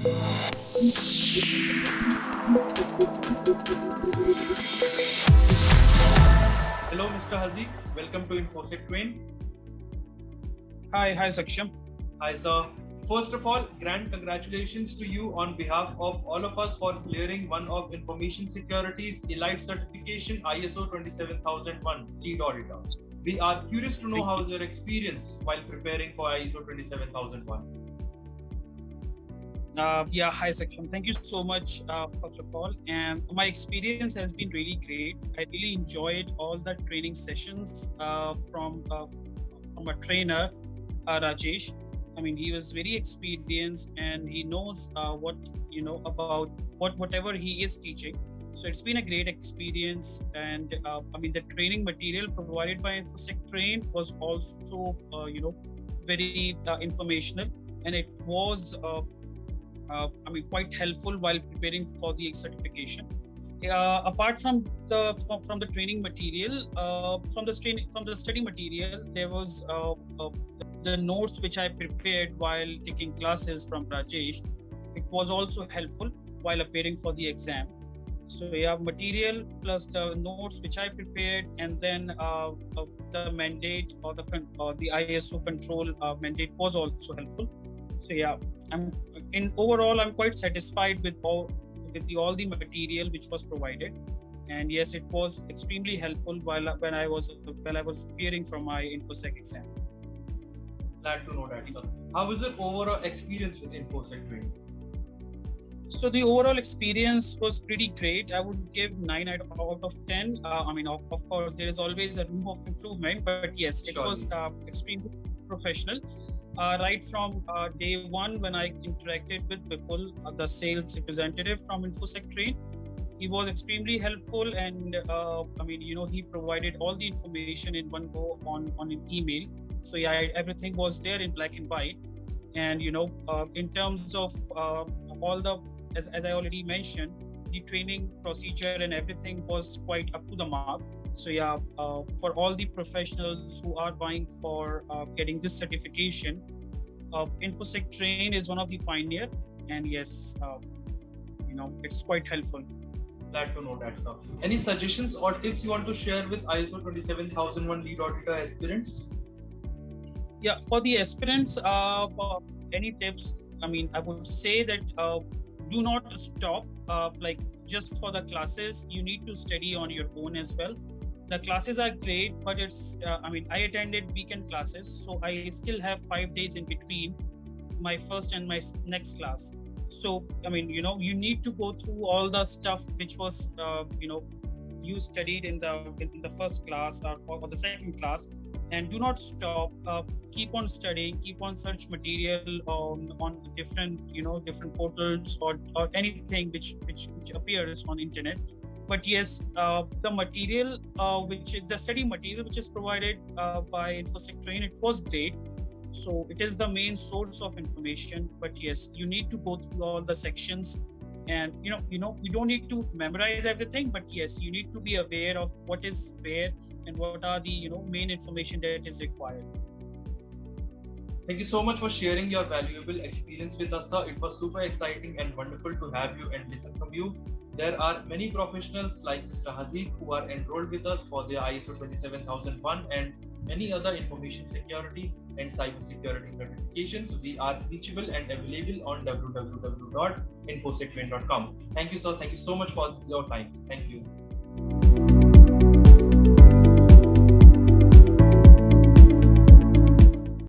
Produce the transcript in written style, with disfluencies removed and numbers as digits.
Hello, Mr. Haziq. Welcome to Infosectrain. Hi, Saksham. Hi, sir. First of all, grand congratulations to you on behalf of all of us for clearing one of Information Security's elite certification ISO 27001 lead auditor. We are curious to know how was your experience while preparing for ISO 27001. Hi, Saksham. Thank you so much, first of all. And my experience has been really great. I really enjoyed all the training sessions from a trainer, Rajesh. I mean, he was very experienced and he knows about whatever he is teaching. So it's been a great experience. And the training material provided by Infosectrain was also very informational, and it was quite helpful while preparing for the certification. Apart from the training material, from the study material, there was the notes which I prepared while taking classes from Rajesh. It was also helpful while appearing for the exam. So material plus the notes which I prepared, and then the mandate or the ISO control mandate was also helpful. So I'm quite satisfied with all the material which was provided, and yes, it was extremely helpful while I was appearing for my Infosec exam. Glad to know that, sir. How was your overall experience with Infosectrain? So the overall experience was pretty great. I would give 9 out of 10. Of course, there is always a room of improvement, but yes, it was extremely professional. Right from day one, when I interacted with Vipul, the sales representative from Infosectrain, he was extremely helpful, and he provided all the information in one go on an email. So everything was there in black and white, and in terms of all the, as I already mentioned, the training procedure and everything was quite up to the mark. So for all the professionals who are vying for getting this certification, Infosectrain is one of the pioneer, and yes, it's quite helpful. Glad to know that, sir. Any suggestions or tips you want to share with ISO 27001 lead auditor aspirants? Yeah, for the aspirants, for any tips, I would say that do not stop just for the classes. You need to study on your own as well. The classes are great, but it's I attended weekend classes, so I still have 5 days in between my first and my next class. So you need to go through all the stuff which was you studied in the first class or the second class, and do not stop. Keep on studying, keep on search material on different portals or anything which appears on internet. But yes, the study material which is provided by Infosectrain, it was great. So it is the main source of information. But yes, you need to go through all the sections, and you don't need to memorize everything. But yes, you need to be aware of what is where and what are the main information that is required. Thank you so much for sharing your valuable experience with us, sir. It was super exciting and wonderful to have you and listen from you. There are many professionals like Mr. Haziq who are enrolled with us for the ISO 27001 and many other information security and cyber security certifications. We are reachable and available on www.infosectrain.com. Thank you, sir. Thank you so much for your time. Thank you.